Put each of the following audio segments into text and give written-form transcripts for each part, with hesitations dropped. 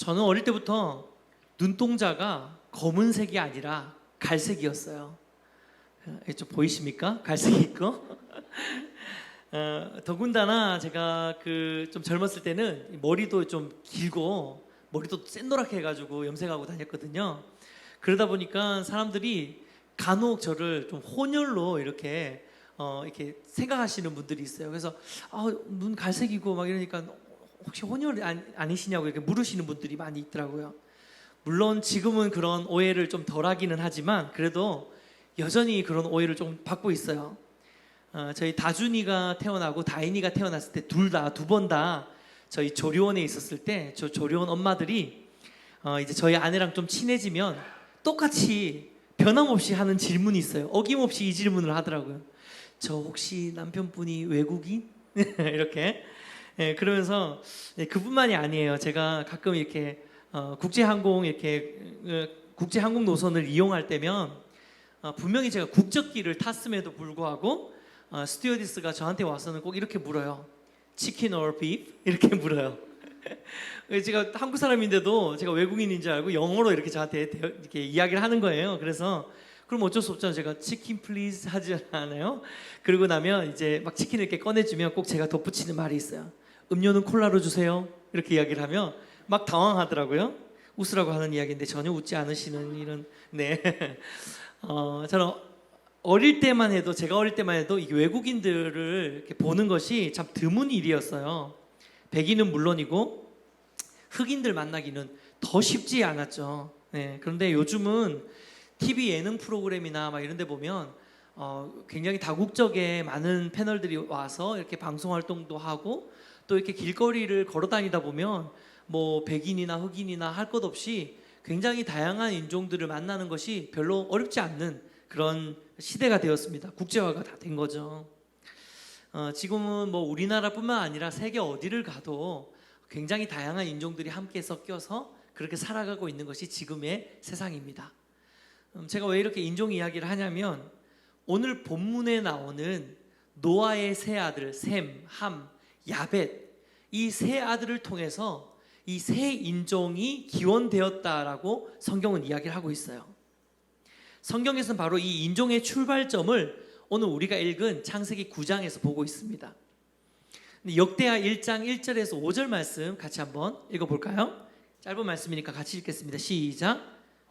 저는 어릴 때부터 눈동자가 검은색이 아니라 갈색이었어요. 좀 보이십니까? 갈색이 있고. 더군다나 제가 좀 젊었을 때는 머리도 좀 길고 머리도 샛노랗게 해가지고 염색하고 다녔거든요. 그러다 보니까 사람들이 간혹 저를 좀 혼혈로 이렇게 생각하시는 분들이 있어요. 그래서 눈 갈색이고 막 이러니까 혹시 혼혈 아니시냐고 이렇게 물으시는 분들이 많이 있더라고요. 물론 지금은 그런 오해를 좀 덜하기는 하지만 그래도 여전히 그런 오해를 좀 받고 있어요. 저희 다준이가 태어나고 다인이가 태어났을 때 두 번 다 저희 조리원에 있었을 때 저 조리원 엄마들이 이제 저희 아내랑 좀 친해지면 똑같이 변함없이 하는 질문이 있어요. 어김없이 이 질문을 하더라고요. 저 혹시 남편분이 외국인? 이렇게. 그러면서 그뿐만이 아니에요. 제가 가끔 이렇게 국제항공 노선을 이용할 때면 분명히 제가 국적기를 탔음에도 불구하고 스튜어디스가 저한테 와서는 꼭 이렇게 물어요. 치킨 or beef? 이렇게 물어요. 제가 한국 사람인데도 제가 외국인인 줄 알고 영어로 이렇게 저한테 이렇게 이야기를 하는 거예요. 그래서 그럼 어쩔 수 없잖아요. 제가 치킨 플리즈 하지 않아요? 그러고 나면 이제 막 치킨을 이렇게 꺼내주면 꼭 제가 덧붙이는 말이 있어요. 음료는 콜라로 주세요. 이렇게 이야기를 하면 막 당황하더라고요. 웃으라고 하는 이야기인데 전혀 웃지 않으시는 이런. 네. 저는 제가 어릴 때만 해도 이 외국인들을 이렇게 보는 것이 참 드문 일이었어요. 백인은 물론이고 흑인들 만나기는 더 쉽지 않았죠. 네. 그런데 요즘은 TV 예능 프로그램이나 막 이런 데 보면 굉장히 다국적의 많은 패널들이 와서 이렇게 방송 활동도 하고 또 이렇게 길거리를 걸어 다니다 보면 뭐 백인이나 흑인이나 할 것 없이 굉장히 다양한 인종들을 만나는 것이 별로 어렵지 않는 그런 시대가 되었습니다. 국제화가 다 된 거죠. 지금은 뭐 우리나라뿐만 아니라 세계 어디를 가도 굉장히 다양한 인종들이 함께 섞여서 그렇게 살아가고 있는 것이 지금의 세상입니다. 제가 왜 이렇게 인종 이야기를 하냐면 오늘 본문에 나오는 노아의 세 아들 셈, 함, 야벳 이 세 아들을 통해서 이 세 인종이 기원되었다라고 성경은 이야기를 하고 있어요. 성경에서는 바로 이 인종의 출발점을 오늘 우리가 읽은 창세기 9장에서 보고 있습니다. 역대하 1장 1절에서 5절 말씀 같이 한번 읽어볼까요? 짧은 말씀이니까 같이 읽겠습니다. 시작.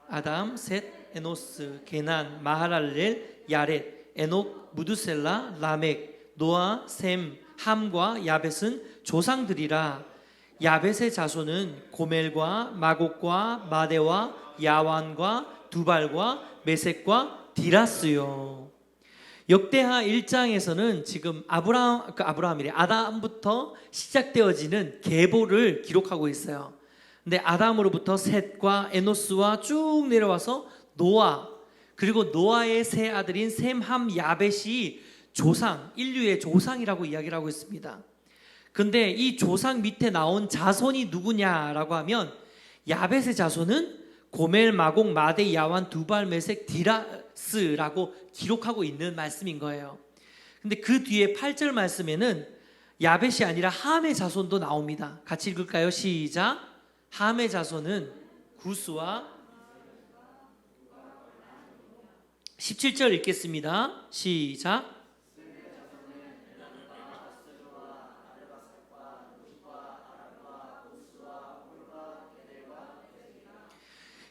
아담, 셋, 에노스, 게난, 마하랄렐, 야렛, 에녹, 무두셀라, 라멕, 노아, 셈, 함과 야벳은 조상들이라. 야벳의 자손은 고멜과 마곡과 마데와 야완과 두발과 메섹과 디라스요. 역대하 1장에서는 지금 아담부터 시작되어지는 계보를 기록하고 있어요. 근데 아담으로부터 셋과 에노스와 쭉 내려와서 노아, 그리고 노아의 세 아들인 셈, 함, 야벳이 인류의 조상이라고 이야기를 하고 있습니다. 근데 이 조상 밑에 나온 자손이 누구냐라고 하면 야벳의 자손은 고멜, 마곡, 마데, 야완, 두발, 메섹, 디라스라고 기록하고 있는 말씀인 거예요. 근데 그 뒤에 8절 말씀에는 야벳이 아니라 함의 자손도 나옵니다. 같이 읽을까요? 시작. 함의 자손은 구스와 17절 읽겠습니다. 시작.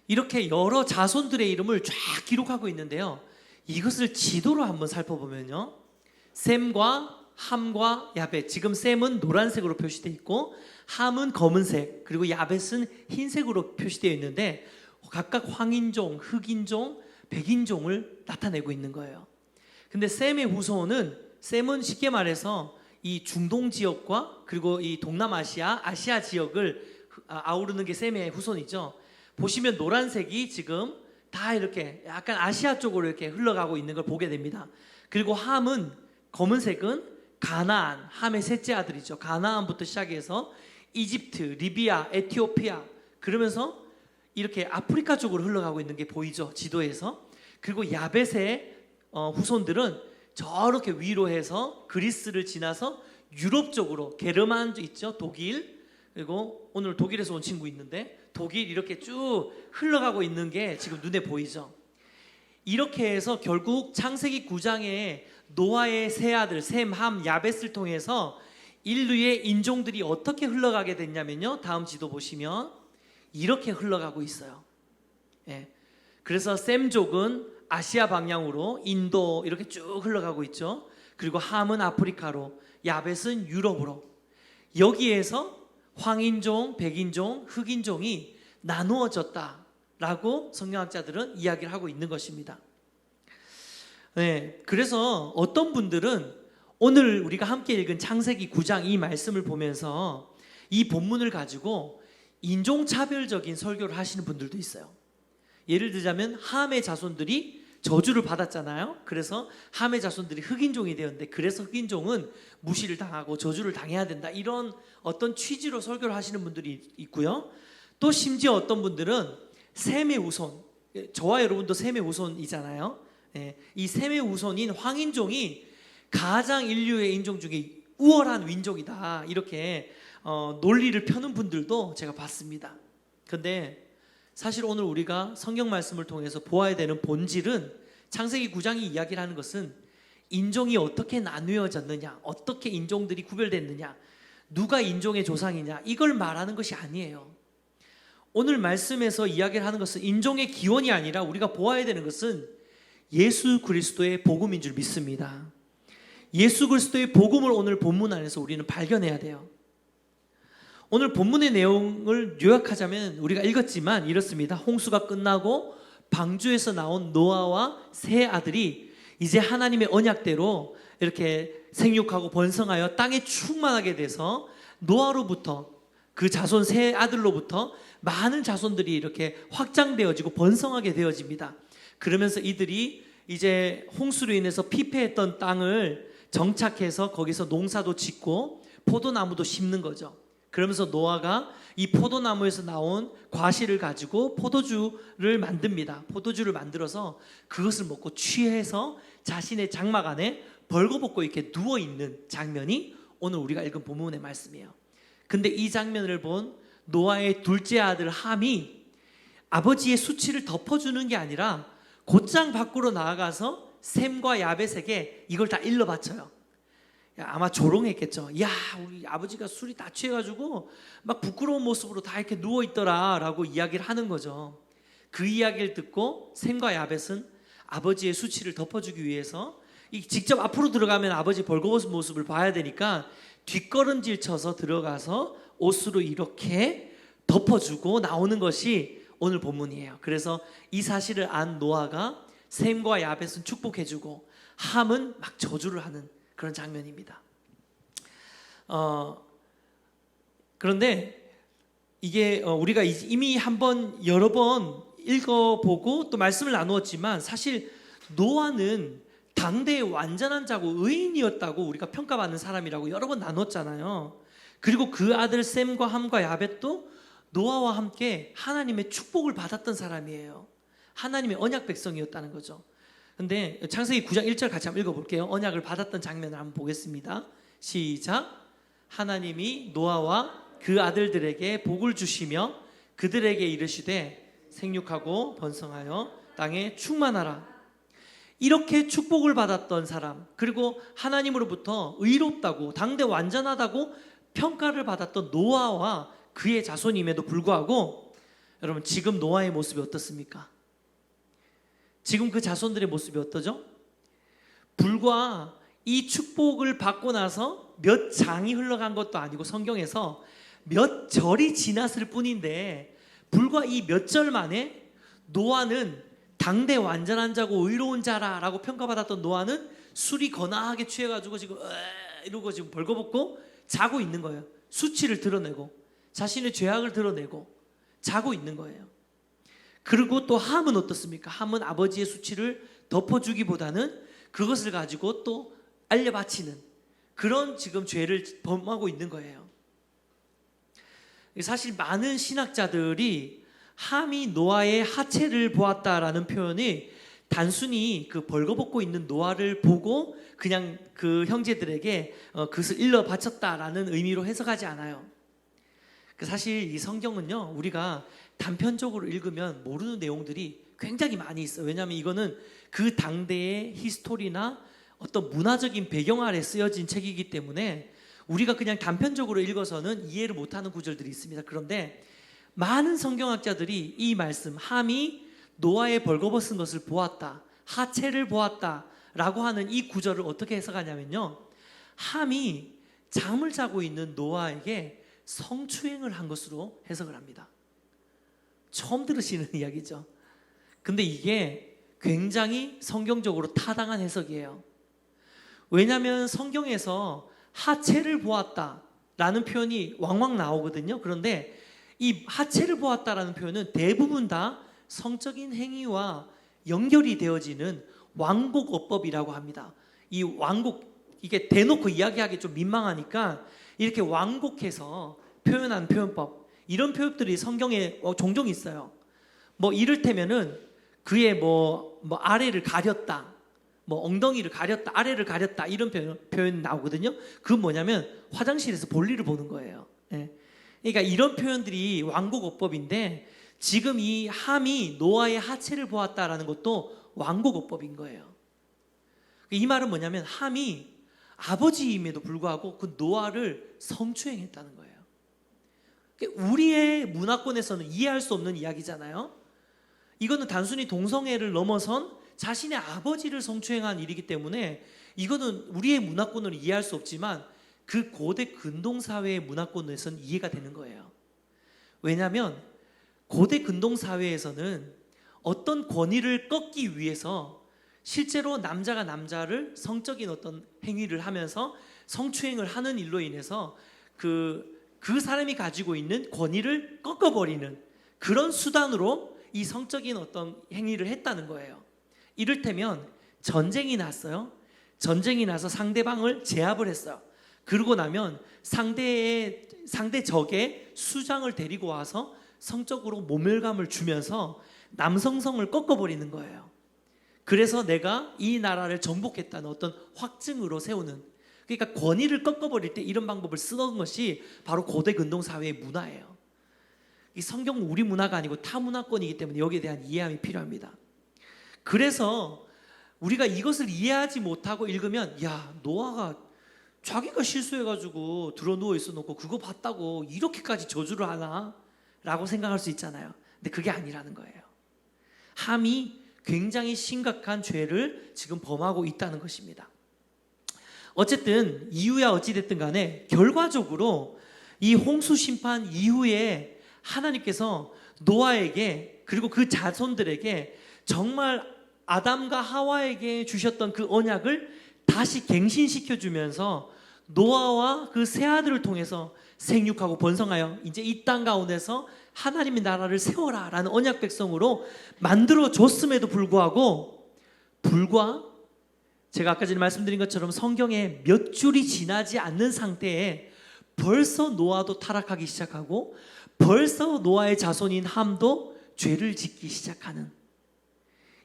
이렇게 여러 자손들의 이름을 쫙 기록하고 있는데요. 이것을 지도로 한번 살펴보면요. 셈과 함과 야벳, 지금 셈은 노란색으로 표시되어 있고 함은 검은색, 그리고 야벳은 흰색으로 표시되어 있는데 각각 황인종, 흑인종, 백인종을 나타내고 있는 거예요. 근데 셈의 후손은 쉽게 말해서 이 중동 지역과 그리고 이 아시아 지역을 아우르는 게 셈의 후손이죠. 보시면 노란색이 지금 다 이렇게 약간 아시아 쪽으로 이렇게 흘러가고 있는 걸 보게 됩니다. 그리고 검은색은 가나안, 함의 셋째 아들이죠. 가나안부터 시작해서 이집트, 리비아, 에티오피아 그러면서 이렇게 아프리카 쪽으로 흘러가고 있는 게 보이죠, 지도에서. 그리고 야벳의 후손들은 저렇게 위로 해서 그리스를 지나서 유럽 쪽으로 게르만 있죠, 독일. 그리고 오늘 독일에서 온 친구 있는데 독일 이렇게 쭉 흘러가고 있는 게 지금 눈에 보이죠. 이렇게 해서 결국 창세기 9장에 노아의 세 아들 셈, 함, 야벳을 통해서 인류의 인종들이 어떻게 흘러가게 됐냐면요, 다음 지도 보시면 이렇게 흘러가고 있어요. 예. 그래서 셈족은 아시아 방향으로 인도 이렇게 쭉 흘러가고 있죠. 그리고 함은 아프리카로, 야벳은 유럽으로. 여기에서 황인종, 백인종, 흑인종이 나누어졌다라고 성경학자들은 이야기를 하고 있는 것입니다. 네, 그래서 어떤 분들은 오늘 우리가 함께 읽은 창세기 9장 이 말씀을 보면서 이 본문을 가지고 인종차별적인 설교를 하시는 분들도 있어요. 예를 들자면 함의 자손들이 저주를 받았잖아요. 그래서 함의 자손들이 흑인종이 되었는데 그래서 흑인종은 무시를 당하고 저주를 당해야 된다, 이런 어떤 취지로 설교를 하시는 분들이 있고요. 또 심지어 어떤 분들은 셈의 후손, 저와 여러분도 셈의 후손이잖아요. 이 셈의 후손인 황인종이 가장 인류의 인종 중에 우월한 민족이다, 이렇게 논리를 펴는 분들도 제가 봤습니다. 그런데 사실 오늘 우리가 성경 말씀을 통해서 보아야 되는 본질은, 창세기 9장이 이야기를 하는 것은 인종이 어떻게 나누어졌느냐, 어떻게 인종들이 구별됐느냐, 누가 인종의 조상이냐, 이걸 말하는 것이 아니에요. 오늘 말씀에서 이야기를 하는 것은 인종의 기원이 아니라 우리가 보아야 되는 것은 예수 그리스도의 복음인 줄 믿습니다. 예수 그리스도의 복음을 오늘 본문 안에서 우리는 발견해야 돼요. 오늘 본문의 내용을 요약하자면 우리가 읽었지만 이렇습니다. 홍수가 끝나고 방주에서 나온 노아와 세 아들이 이제 하나님의 언약대로 이렇게 생육하고 번성하여 땅에 충만하게 돼서 노아로부터, 그 자손 세 아들로부터 많은 자손들이 이렇게 확장되어지고 번성하게 되어집니다. 그러면서 이들이 이제 홍수로 인해서 피폐했던 땅을 정착해서 거기서 농사도 짓고 포도나무도 심는 거죠. 그러면서 노아가 이 포도나무에서 나온 과실을 가지고 포도주를 만듭니다. 포도주를 만들어서 그것을 먹고 취해서 자신의 장막 안에 벌거벗고 이렇게 누워있는 장면이 오늘 우리가 읽은 본문의 말씀이에요. 근데 이 장면을 본 노아의 둘째 아들 함이 아버지의 수치를 덮어주는 게 아니라 곧장 밖으로 나아가서 셈과 야벳에게 이걸 다 일러 바쳐요. 아마 조롱했겠죠. 야, 우리 아버지가 술이 다 취해가지고 막 부끄러운 모습으로 다 이렇게 누워있더라 라고 이야기를 하는 거죠. 그 이야기를 듣고 셈과 야벳은 아버지의 수치를 덮어주기 위해서 직접 앞으로 들어가면 아버지 벌거벗은 모습을 봐야 되니까 뒷걸음질 쳐서 들어가서 옷으로 이렇게 덮어주고 나오는 것이 오늘 본문이에요. 그래서 이 사실을 안 노아가 셈과 야벳은 축복해주고 함은 막 저주를 하는 그런 장면입니다. 그런데 이게 우리가 이미 한번 여러 번 읽어보고 또 말씀을 나누었지만 사실 노아는 당대의 완전한 자고 의인이었다고 우리가 평가받는 사람이라고 여러 번 나눴잖아요. 그리고 그 아들 셈과 함과 야벳도 노아와 함께 하나님의 축복을 받았던 사람이에요. 하나님의 언약 백성이었다는 거죠. 근데 창세기 9장 1절 같이 한번 읽어볼게요. 언약을 받았던 장면을 한번 보겠습니다. 시작. 하나님이 노아와 그 아들들에게 복을 주시며 그들에게 이르시되 생육하고 번성하여 땅에 충만하라. 이렇게 축복을 받았던 사람, 그리고 하나님으로부터 의롭다고 당대 완전하다고 평가를 받았던 노아와 그의 자손임에도 불구하고 여러분 지금 노아의 모습이 어떻습니까? 지금 그 자손들의 모습이 어떠죠? 불과 이 축복을 받고 나서 몇 장이 흘러간 것도 아니고 성경에서 몇 절이 지났을 뿐인데 불과 이 몇 절 만에 노아는 당대 완전한 자고 의로운 자라라고 평가받았던 노아는 술이 거나하게 취해가지고 지금 이러고 지금 벌거벗고 자고 있는 거예요. 수치를 드러내고 자신의 죄악을 드러내고 자고 있는 거예요. 그리고 또 함은 어떻습니까? 함은 아버지의 수치를 덮어주기보다는 그것을 가지고 또 알려바치는 그런 지금 죄를 범하고 있는 거예요. 사실 많은 신학자들이 함이 노아의 하체를 보았다라는 표현이 단순히 그 벌거벗고 있는 노아를 보고 그냥 그 형제들에게 그것을 일러 바쳤다라는 의미로 해석하지 않아요. 사실 이 성경은요, 우리가 단편적으로 읽으면 모르는 내용들이 굉장히 많이 있어요. 왜냐하면 이거는 그 당대의 히스토리나 어떤 문화적인 배경 아래 쓰여진 책이기 때문에 우리가 그냥 단편적으로 읽어서는 이해를 못하는 구절들이 있습니다. 그런데 많은 성경학자들이 이 말씀, 함이 노아의 벌거벗은 것을 보았다, 하체를 보았다 라고 하는 이 구절을 어떻게 해석하냐면요, 함이 잠을 자고 있는 노아에게 성추행을 한 것으로 해석을 합니다. 처음 들으시는 이야기죠. 근데 이게 굉장히 성경적으로 타당한 해석이에요. 왜냐하면 성경에서 하체를 보았다라는 표현이 왕왕 나오거든요. 그런데 이 하체를 보았다라는 표현은 대부분 다 성적인 행위와 연결이 되어지는 완곡어법이라고 합니다. 이 완곡, 이게 대놓고 이야기하기 좀 민망하니까 이렇게 완곡해서 표현한 표현법, 이런 표현들이 성경에 종종 있어요. 뭐 이를테면은 그의 뭐 아래를 가렸다, 뭐 엉덩이를 가렸다, 아래를 가렸다, 이런 표현 나오거든요. 그건 뭐냐면 화장실에서 볼일을 보는 거예요. 예. 그러니까 이런 표현들이 완곡어법인데, 지금 이 함이 노아의 하체를 보았다라는 것도 완곡어법인 거예요. 이 말은 뭐냐면 함이 아버지임에도 불구하고 그 노아를 성추행했다는 거예요. 우리의 문화권에서는 이해할 수 없는 이야기잖아요. 이거는 단순히 동성애를 넘어선 자신의 아버지를 성추행한 일이기 때문에 이거는 우리의 문화권으로 이해할 수 없지만 그 고대 근동사회의 문화권에서는 이해가 되는 거예요. 왜냐하면 고대 근동사회에서는 어떤 권위를 꺾기 위해서 실제로 남자가 남자를 성적인 어떤 행위를 하면서 성추행을 하는 일로 인해서 그 사람이 가지고 있는 권위를 꺾어버리는 그런 수단으로 이 성적인 어떤 행위를 했다는 거예요. 이를테면 전쟁이 났어요. 전쟁이 나서 상대방을 제압을 했어요. 그러고 나면 상대 적의 수장을 데리고 와서 성적으로 모멸감을 주면서 남성성을 꺾어버리는 거예요. 그래서 내가 이 나라를 정복했다는 어떤 확증으로 세우는, 그러니까 권위를 꺾어버릴 때 이런 방법을 쓰던 것이 바로 고대 근동사회의 문화예요. 이 성경은 우리 문화가 아니고 타 문화권이기 때문에 여기에 대한 이해함이 필요합니다. 그래서 우리가 이것을 이해하지 못하고 읽으면, 야, 노아가 자기가 실수해가지고 들어 누워 있어 놓고 그거 봤다고 이렇게까지 저주를 하나? 라고 생각할 수 있잖아요. 근데 그게 아니라는 거예요. 함이 굉장히 심각한 죄를 지금 범하고 있다는 것입니다. 어쨌든 이유야 어찌됐든 간에 결과적으로 이 홍수 심판 이후에 하나님께서 노아에게 그리고 그 자손들에게 정말 아담과 하와에게 주셨던 그 언약을 다시 갱신시켜 주면서 노아와 그 세 아들을 통해서 생육하고 번성하여 이제 이 땅 가운데서 하나님의 나라를 세워라 라는 언약 백성으로 만들어 줬음에도 불구하고 제가 아까 전에 말씀드린 것처럼 성경에 몇 줄이 지나지 않는 상태에 벌써 노아도 타락하기 시작하고 벌써 노아의 자손인 함도 죄를 짓기 시작하는,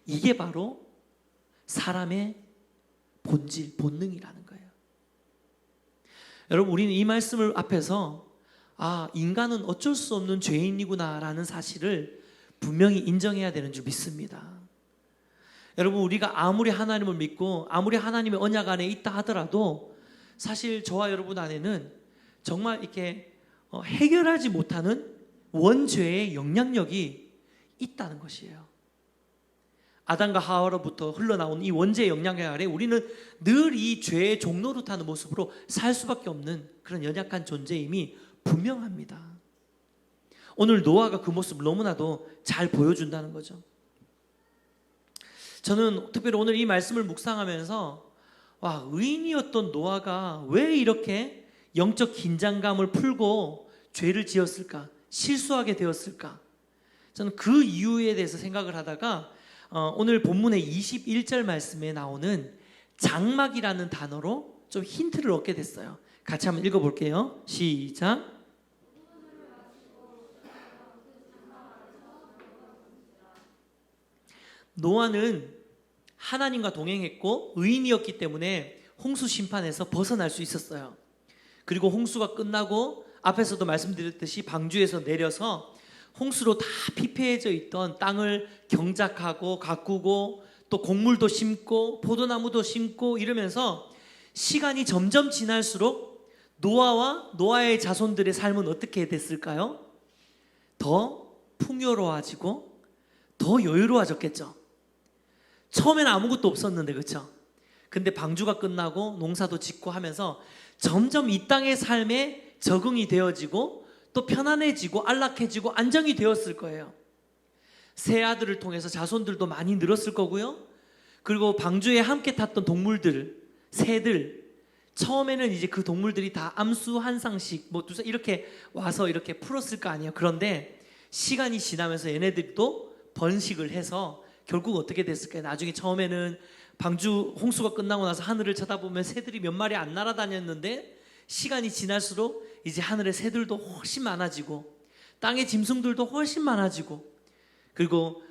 이게 바로 사람의 본질, 본능이라는 거예요. 여러분, 우리는 이 말씀을 앞에서 인간은 어쩔 수 없는 죄인이구나 라는 사실을 분명히 인정해야 되는 줄 믿습니다. 여러분, 우리가 아무리 하나님을 믿고 아무리 하나님의 언약 안에 있다 하더라도 사실 저와 여러분 안에는 정말 이렇게 해결하지 못하는 원죄의 영향력이 있다는 것이에요. 아담과 하와로부터 흘러나온 이 원죄의 영향력 아래 우리는 늘 이 죄의 종로로 타는 모습으로 살 수밖에 없는 그런 연약한 존재임이 분명합니다. 오늘 노아가 그 모습을 너무나도 잘 보여준다는 거죠. 저는 특별히 오늘 이 말씀을 묵상하면서 의인이었던 노아가 왜 이렇게 영적 긴장감을 풀고 죄를 지었을까? 실수하게 되었을까? 저는 그 이유에 대해서 생각을 하다가 오늘 본문의 21절 말씀에 나오는 장막이라는 단어로 좀 힌트를 얻게 됐어요. 같이 한번 읽어볼게요. 시작. 노아는 하나님과 동행했고 의인이었기 때문에 홍수 심판에서 벗어날 수 있었어요. 그리고 홍수가 끝나고 앞에서도 말씀드렸듯이 방주에서 내려서 홍수로 다 피폐해져 있던 땅을 경작하고 가꾸고 또 곡물도 심고 포도나무도 심고 이러면서 시간이 점점 지날수록 노아와 노아의 자손들의 삶은 어떻게 됐을까요? 더 풍요로워지고 더 여유로워졌겠죠. 처음에는 아무것도 없었는데, 그렇죠? 근데 방주가 끝나고 농사도 짓고 하면서 점점 이 땅의 삶에 적응이 되어지고 또 편안해지고 안락해지고 안정이 되었을 거예요. 새 아들을 통해서 자손들도 많이 늘었을 거고요. 그리고 방주에 함께 탔던 동물들, 새들, 처음에는 이제 그 동물들이 다 암수 한 쌍씩 뭐 두쌍 이렇게 와서 이렇게 풀었을 거 아니에요. 그런데 시간이 지나면서 얘네들도 번식을 해서 결국 어떻게 됐을까요? 나중에 처음에는 방주 홍수가 끝나고 나서 하늘을 쳐다보면 새들이 몇 마리 안 날아다녔는데 시간이 지날수록 이제 하늘의 새들도 훨씬 많아지고 땅의 짐승들도 훨씬 많아지고 그리고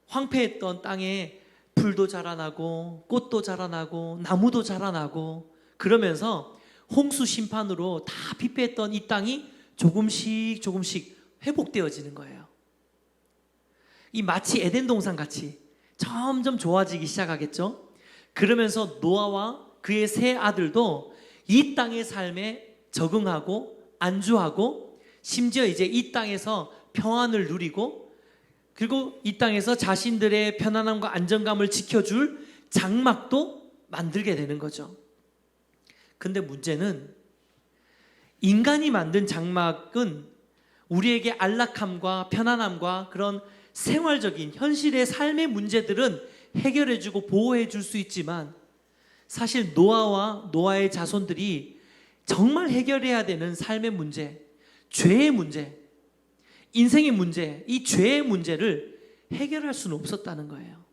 황폐했던 땅에 풀도 자라나고 꽃도 자라나고 나무도 자라나고 그러면서 홍수 심판으로 다 피폐했던 이 땅이 조금씩 회복되어지는 거예요. 이 마치 에덴 동산 같이 점점 좋아지기 시작하겠죠. 그러면서 노아와 그의 세 아들도 이 땅의 삶에 적응하고 안주하고 심지어 이제 이 땅에서 평안을 누리고 그리고 이 땅에서 자신들의 편안함과 안정감을 지켜줄 장막도 만들게 되는 거죠. 근데 문제는 인간이 만든 장막은 우리에게 안락함과 편안함과 그런 생활적인 현실의 삶의 문제들은 해결해주고 보호해줄 수 있지만 사실 노아와 노아의 자손들이 정말 해결해야 되는 삶의 문제, 죄의 문제, 인생의 문제, 이 죄의 문제를 해결할 수는 없었다는 거예요.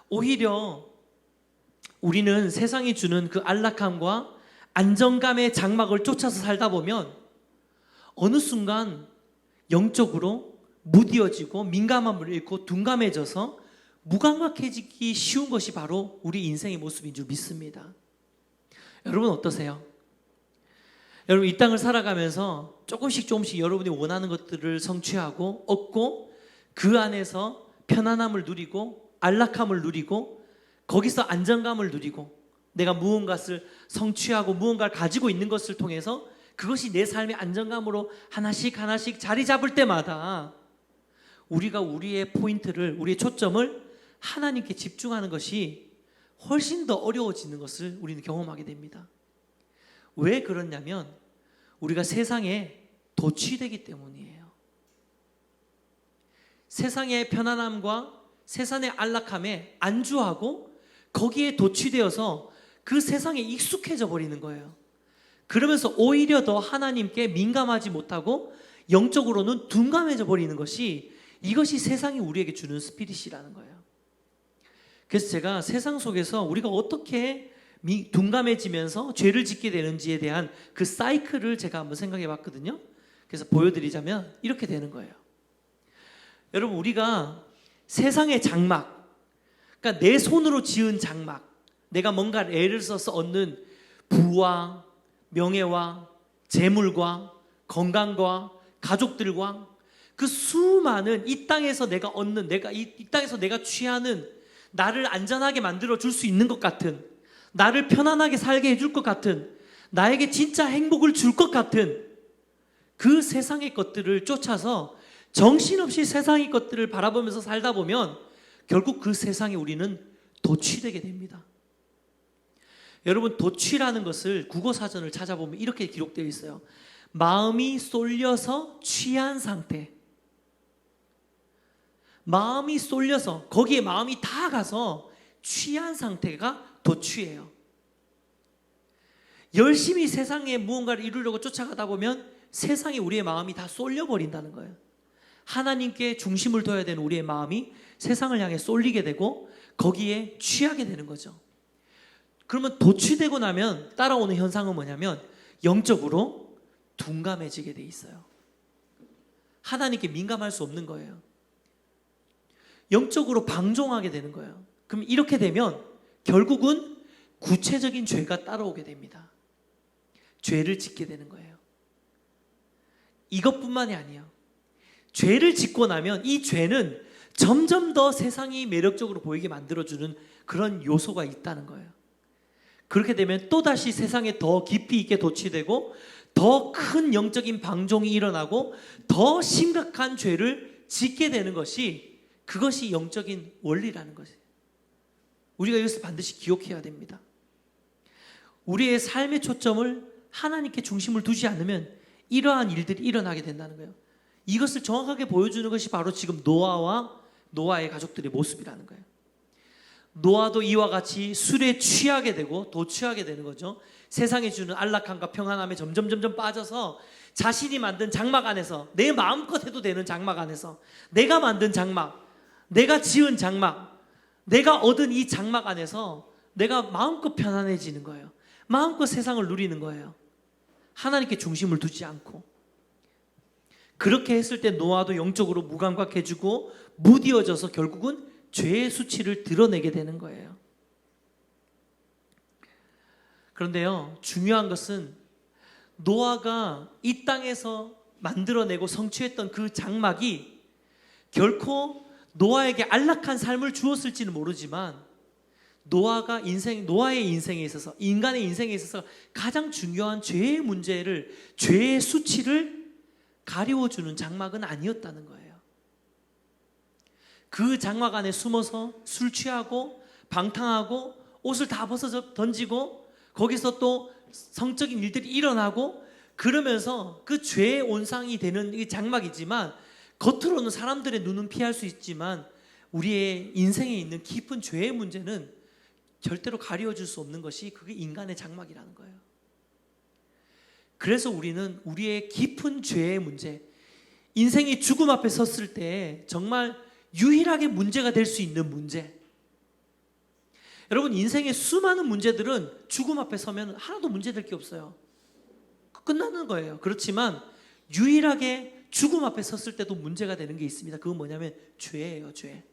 오히려 우리는 세상이 주는 그 안락함과 안정감의 장막을 쫓아서 살다 보면 어느 순간 영적으로 무뎌지고 민감함을 잃고 둔감해져서 무감각해지기 쉬운 것이 바로 우리 인생의 모습인 줄 믿습니다. 여러분 어떠세요? 여러분 이 땅을 살아가면서 조금씩 여러분이 원하는 것들을 성취하고 얻고 그 안에서 편안함을 누리고 안락함을 누리고 거기서 안정감을 누리고 내가 무언가를 성취하고 무언가를 가지고 있는 것을 통해서 그것이 내 삶의 안정감으로 하나씩 자리 잡을 때마다 우리가 우리의 포인트를, 우리의 초점을 하나님께 집중하는 것이 훨씬 더 어려워지는 것을 우리는 경험하게 됩니다. 왜 그러냐면 우리가 세상에 도취되기 때문이에요. 세상의 편안함과 세상의 안락함에 안주하고 거기에 도취되어서 그 세상에 익숙해져 버리는 거예요. 그러면서 오히려 더 하나님께 민감하지 못하고 영적으로는 둔감해져 버리는 것이 이것이 세상이 우리에게 주는 스피릿이라는 거예요. 그래서 제가 세상 속에서 우리가 어떻게 둔감해지면서 죄를 짓게 되는지에 대한 그 사이클을 제가 한번 생각해 봤거든요. 그래서 보여드리자면 이렇게 되는 거예요. 여러분 우리가 세상의 장막, 그러니까 내 손으로 지은 장막, 내가 뭔가 애를 써서 얻는 부와 명예와 재물과 건강과 가족들과 그 수많은 이 땅에서 내가 얻는 이 땅에서 내가 취하는 나를 안전하게 만들어 줄 수 있는 것 같은 나를 편안하게 살게 해줄 것 같은 나에게 진짜 행복을 줄 것 같은 그 세상의 것들을 쫓아서 정신없이 세상의 것들을 바라보면서 살다 보면 결국 그 세상에 우리는 도취되게 됩니다. 여러분 도취라는 것을 국어사전을 찾아보면 이렇게 기록되어 있어요. 마음이 쏠려서 취한 상태. 마음이 쏠려서 거기에 마음이 다 가서 취한 상태가 도취예요. 열심히 세상에 무언가를 이루려고 쫓아가다 보면 세상에 우리의 마음이 다 쏠려버린다는 거예요. 하나님께 중심을 둬야 되는 우리의 마음이 세상을 향해 쏠리게 되고 거기에 취하게 되는 거죠. 그러면 도취되고 나면 따라오는 현상은 뭐냐면 영적으로 둔감해지게 돼 있어요. 하나님께 민감할 수 없는 거예요. 영적으로 방종하게 되는 거예요. 그럼 이렇게 되면 결국은 구체적인 죄가 따라오게 됩니다. 죄를 짓게 되는 거예요. 이것뿐만이 아니에요. 죄를 짓고 나면 이 죄는 점점 더 세상이 매력적으로 보이게 만들어주는 그런 요소가 있다는 거예요. 그렇게 되면 또다시 세상에 더 깊이 있게 도취되고 더 큰 영적인 방종이 일어나고 더 심각한 죄를 짓게 되는 것이, 그것이 영적인 원리라는 것이에요. 우리가 이것을 반드시 기억해야 됩니다. 우리의 삶의 초점을 하나님께 중심을 두지 않으면 이러한 일들이 일어나게 된다는 거예요. 이것을 정확하게 보여주는 것이 바로 지금 노아와 노아의 가족들의 모습이라는 거예요. 노아도 이와 같이 술에 취하게 되고 도취하게 되는 거죠. 세상에 주는 안락함과 평안함에 점점 빠져서 자신이 만든 장막 안에서, 내 마음껏 해도 되는 장막 안에서, 내가 만든 장막, 내가 지은 장막, 내가 얻은 이 장막 안에서 내가 마음껏 편안해지는 거예요. 마음껏 세상을 누리는 거예요. 하나님께 중심을 두지 않고. 그렇게 했을 때 노아도 영적으로 무감각해지고 무디어져서 결국은 죄의 수치를 드러내게 되는 거예요. 그런데요, 중요한 것은 노아가 이 땅에서 만들어내고 성취했던 그 장막이 결코 노아에게 안락한 삶을 주었을지는 모르지만, 노아의 인생에 있어서, 인간의 인생에 있어서 가장 중요한 죄의 문제를, 죄의 수치를 가리워주는 장막은 아니었다는 거예요. 그 장막 안에 숨어서 술 취하고 방탕하고 옷을 다 벗어서 던지고 거기서 또 성적인 일들이 일어나고 그러면서 그 죄의 온상이 되는 이 장막이지만, 겉으로는 사람들의 눈은 피할 수 있지만 우리의 인생에 있는 깊은 죄의 문제는 절대로 가려줄 수 없는 것이, 그게 인간의 장막이라는 거예요. 그래서 우리는 우리의 깊은 죄의 문제, 인생이 죽음 앞에 섰을 때 정말 유일하게 문제가 될 수 있는 문제, 여러분, 인생의 수많은 문제들은 죽음 앞에 서면 하나도 문제될 게 없어요. 끝나는 거예요. 그렇지만 유일하게 죽음 앞에 섰을 때도 문제가 되는 게 있습니다. 그건 뭐냐면 죄예요. 죄.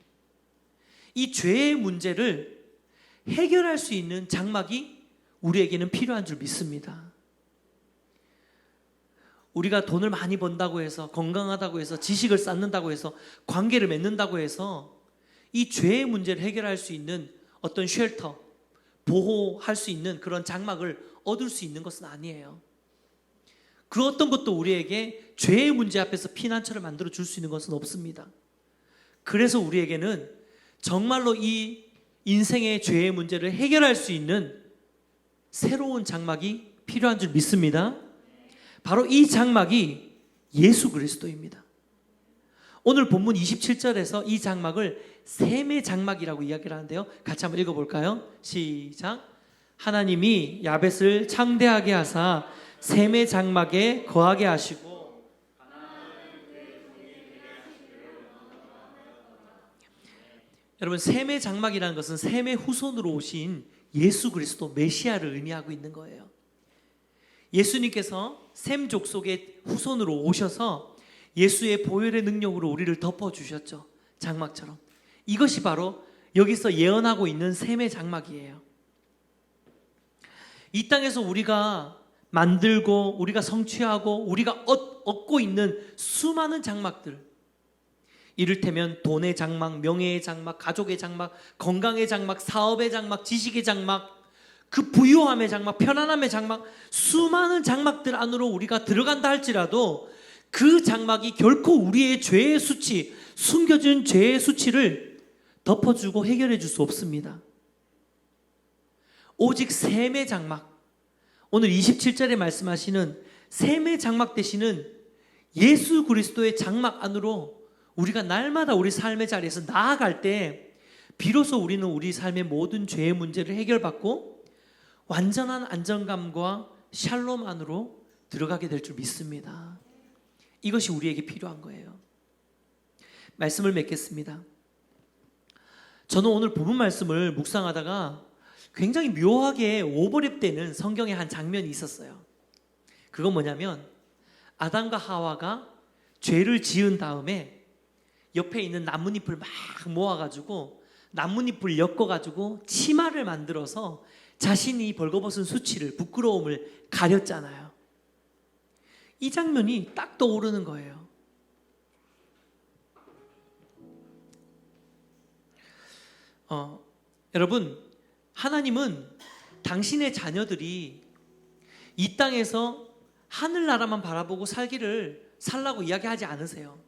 이 죄의 문제를 해결할 수 있는 장막이 우리에게는 필요한 줄 믿습니다. 우리가 돈을 많이 번다고 해서, 건강하다고 해서, 지식을 쌓는다고 해서, 관계를 맺는다고 해서 이 죄의 문제를 해결할 수 있는 어떤 쉘터, 보호할 수 있는 그런 장막을 얻을 수 있는 것은 아니에요. 그 어떤 것도 우리에게 죄의 문제 앞에서 피난처를 만들어 줄 수 있는 것은 없습니다. 그래서 우리에게는 정말로 이 인생의 죄의 문제를 해결할 수 있는 새로운 장막이 필요한 줄 믿습니다. 바로 이 장막이 예수 그리스도입니다. 오늘 본문 27절에서 이 장막을 셈의 장막이라고 이야기를 하는데요, 같이 한번 읽어볼까요? 시작. 하나님이 야벳을 창대하게 하사 셈의 장막에 거하게 하시고, 여러분, 셈의 장막이라는 것은 셈의 후손으로 오신 예수 그리스도 메시아를 의미하고 있는 거예요. 예수님께서 셈 족속의 후손으로 오셔서 예수의 보혈의 능력으로 우리를 덮어주셨죠. 장막처럼. 이것이 바로 여기서 예언하고 있는 셈의 장막이에요. 이 땅에서 우리가 만들고 우리가 성취하고 우리가 얻고 있는 수많은 장막들, 이를테면 돈의 장막, 명예의 장막, 가족의 장막, 건강의 장막, 사업의 장막, 지식의 장막, 그 부유함의 장막, 편안함의 장막, 수많은 장막들 안으로 우리가 들어간다 할지라도 그 장막이 결코 우리의 죄의 수치, 숨겨진 죄의 수치를 덮어주고 해결해 줄 수 없습니다. 오직 셈의 장막, 오늘 27절에 말씀하시는 셈의 장막 되시는 예수 그리스도의 장막 안으로 우리가 날마다 우리 삶의 자리에서 나아갈 때 비로소 우리는 우리 삶의 모든 죄의 문제를 해결받고 완전한 안정감과 샬롬 안으로 들어가게 될 줄 믿습니다. 이것이 우리에게 필요한 거예요. 말씀을 맺겠습니다. 저는 오늘 본문 말씀을 묵상하다가 굉장히 묘하게 오버랩되는 성경의 한 장면이 있었어요. 그건 뭐냐면, 아담과 하와가 죄를 지은 다음에 옆에 있는 나뭇잎을 막 모아가지고 나뭇잎을 엮어가지고 치마를 만들어서 자신이 벌거벗은 수치를, 부끄러움을 가렸잖아요. 이 장면이 딱 떠오르는 거예요. 여러분, 하나님은 당신의 자녀들이 이 땅에서 하늘나라만 바라보고 살라고 이야기하지 않으세요.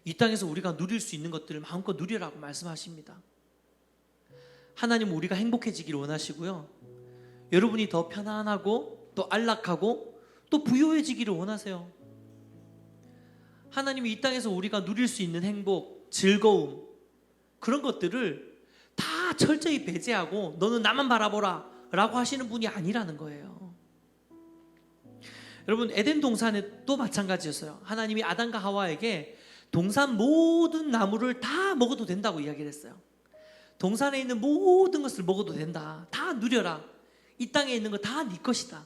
이 땅에서 우리가 누릴 수 있는 것들을 마음껏 누리라고 말씀하십니다. 하나님은 우리가 행복해지기를 원하시고요, 여러분이 더 편안하고 또 안락하고 또 부유해지기를 원하세요. 하나님이 이 땅에서 우리가 누릴 수 있는 행복, 즐거움, 그런 것들을 다 철저히 배제하고 너는 나만 바라보라 라고 하시는 분이 아니라는 거예요. 여러분, 에덴 동산에도 마찬가지였어요. 하나님이 아담과 하와에게 동산 모든 나무를 다 먹어도 된다고 이야기를 했어요. 동산에 있는 모든 것을 먹어도 된다. 다 누려라. 이 땅에 있는 거 다 네 것이다.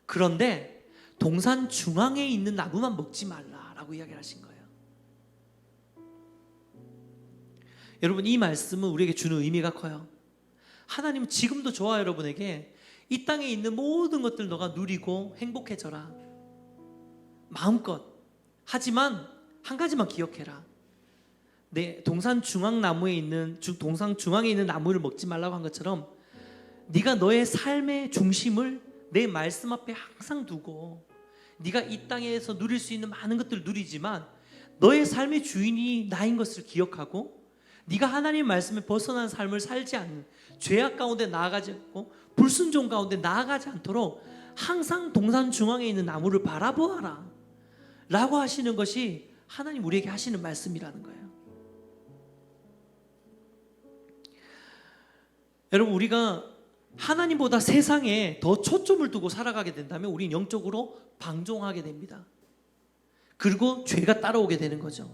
그런데 동산 중앙에 있는 나무만 먹지 말라라고 이야기를 하신 거예요. 여러분, 이 말씀은 우리에게 주는 의미가 커요. 하나님은 지금도 저와 여러분에게 이 땅에 있는 모든 것들 너가 누리고 행복해져라. 마음껏. 하지만 한 가지만 기억해라. 동산 중앙에 있는 나무를 먹지 말라고 한 것처럼 네가 너의 삶의 중심을 내 말씀 앞에 항상 두고, 네가 이 땅에서 누릴 수 있는 많은 것들을 누리지만 너의 삶의 주인이 나인 것을 기억하고, 네가 하나님 말씀에 벗어난 삶을 살지 않는, 죄악 가운데 나아가지 않고 불순종 가운데 나아가지 않도록 항상 동산 중앙에 있는 나무를 바라보아라 라고 하시는 것이 하나님 우리에게 하시는 말씀이라는 거예요. 여러분, 우리가 하나님보다 세상에 더 초점을 두고 살아가게 된다면 우리는 영적으로 방종하게 됩니다. 그리고 죄가 따라오게 되는 거죠.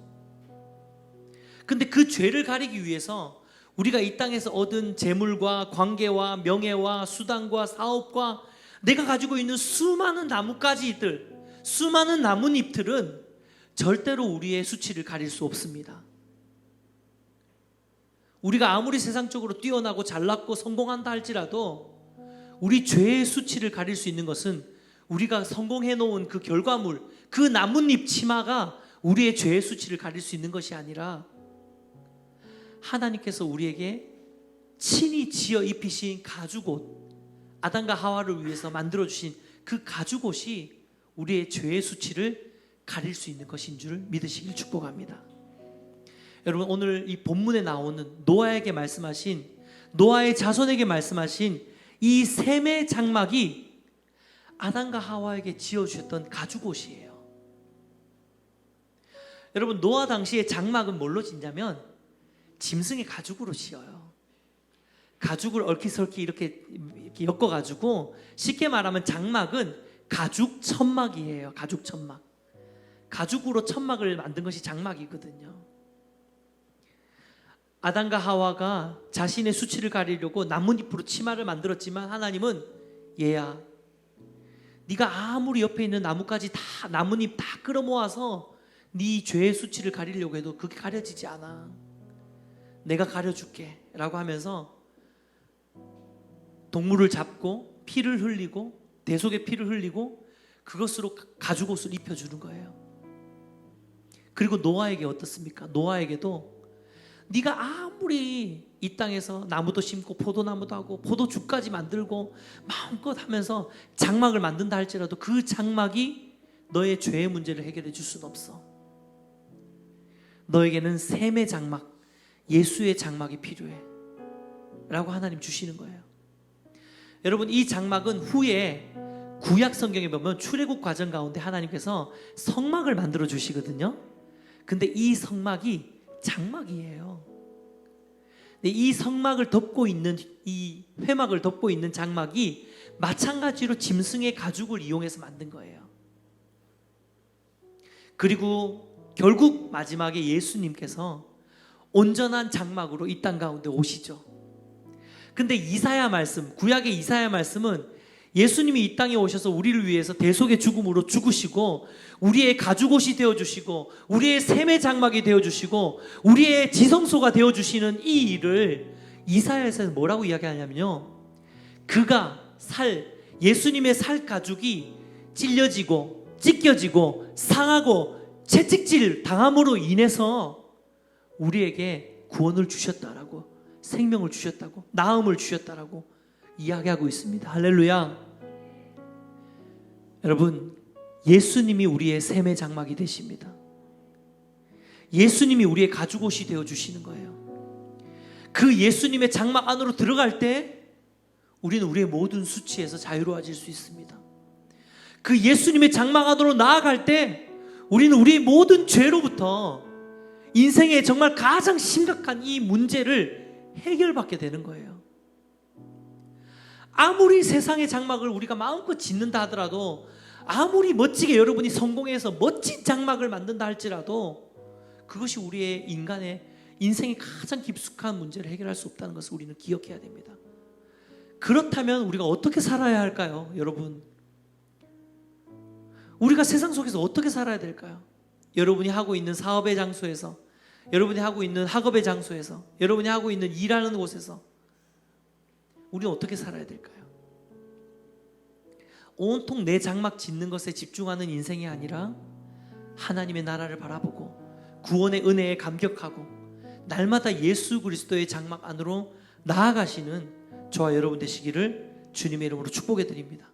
근데 그 죄를 가리기 위해서 우리가 이 땅에서 얻은 재물과 관계와 명예와 수단과 사업과 내가 가지고 있는 수많은 나뭇가지들, 수많은 나뭇잎들은 절대로 우리의 수치를 가릴 수 없습니다. 우리가 아무리 세상적으로 뛰어나고 잘났고 성공한다 할지라도 우리 죄의 수치를 가릴 수 있는 것은 우리가 성공해 놓은 그 결과물, 그 나뭇잎 치마가 우리의 죄의 수치를 가릴 수 있는 것이 아니라 하나님께서 우리에게 친히 지어 입히신 가죽옷, 아담과 하와를 위해서 만들어주신 그 가죽옷이 우리의 죄의 수치를 가릴 수 있는 것인 줄 믿으시길 축복합니다. 여러분, 오늘 이 본문에 나오는 노아에게 말씀하신, 노아의 자손에게 말씀하신 이 셈의 장막이 아담과 하와에게 지어주셨던 가죽옷이에요. 여러분, 노아 당시의 장막은 뭘로 짓냐면 짐승의 가죽으로 지어요. 가죽을 얼키설키 이렇게 엮어가지고, 쉽게 말하면 장막은 가죽 천막이에요. 가죽 천막. 가죽으로 천막을 만든 것이 장막이거든요. 아담과 하와가 자신의 수치를 가리려고 나뭇잎으로 치마를 만들었지만 하나님은, 얘야, 네가 아무리 옆에 있는 나뭇가지 다, 나뭇잎 다 끌어모아서 네 죄의 수치를 가리려고 해도 그게 가려지지 않아. 내가 가려줄게 라고 하면서 동물을 잡고 피를 흘리고, 대속의 피를 흘리고 그것으로 가죽옷을 입혀주는 거예요. 그리고 노아에게 어떻습니까? 노아에게도 네가 아무리 이 땅에서 나무도 심고 포도나무도 하고 포도주까지 만들고 마음껏 하면서 장막을 만든다 할지라도 그 장막이 너의 죄의 문제를 해결해 줄 수는 없어. 너에게는 셈의 장막, 예수의 장막이 필요해 라고 하나님 주시는 거예요. 여러분, 이 장막은 후에 구약 성경에 보면 출애굽 과정 가운데 하나님께서 성막을 만들어 주시거든요. 근데 이 성막이 장막이에요. 이 성막을 덮고 있는, 이 회막을 덮고 있는 장막이 마찬가지로 짐승의 가죽을 이용해서 만든 거예요. 그리고 결국 마지막에 예수님께서 온전한 장막으로 이 땅 가운데 오시죠. 근데 이사야 말씀, 구약의 이사야 말씀은 예수님이 이 땅에 오셔서 우리를 위해서 대속의 죽음으로 죽으시고 우리의 가죽옷이 되어주시고 우리의 셈의 장막이 되어주시고 우리의 지성소가 되어주시는 이 일을 이사야에서는 뭐라고 이야기하냐면요, 예수님의 살 가죽이 찔려지고 찢겨지고 상하고 채찍질 당함으로 인해서 우리에게 구원을 주셨다라고, 생명을 주셨다고, 나음을 주셨다라고 이야기하고 있습니다. 할렐루야. 여러분, 예수님이 우리의 샘의 장막이 되십니다. 예수님이 우리의 가죽옷이 되어주시는 거예요. 그 예수님의 장막 안으로 들어갈 때 우리는 우리의 모든 수치에서 자유로워질 수 있습니다. 그 예수님의 장막 안으로 나아갈 때 우리는 우리의 모든 죄로부터 인생의 정말 가장 심각한 이 문제를 해결받게 되는 거예요. 아무리 세상의 장막을 우리가 마음껏 짓는다 하더라도, 아무리 멋지게 여러분이 성공해서 멋진 장막을 만든다 할지라도 그것이 우리의 인간의 인생의 가장 깊숙한 문제를 해결할 수 없다는 것을 우리는 기억해야 됩니다. 그렇다면 우리가 어떻게 살아야 할까요? 여러분, 우리가 세상 속에서 어떻게 살아야 될까요? 여러분이 하고 있는 사업의 장소에서, 여러분이 하고 있는 학업의 장소에서, 여러분이 하고 있는 일하는 곳에서 우리는 어떻게 살아야 될까요? 온통 내 장막 짓는 것에 집중하는 인생이 아니라 하나님의 나라를 바라보고 구원의 은혜에 감격하고 날마다 예수 그리스도의 장막 안으로 나아가시는 저와 여러분 되시기를 주님의 이름으로 축복해 드립니다.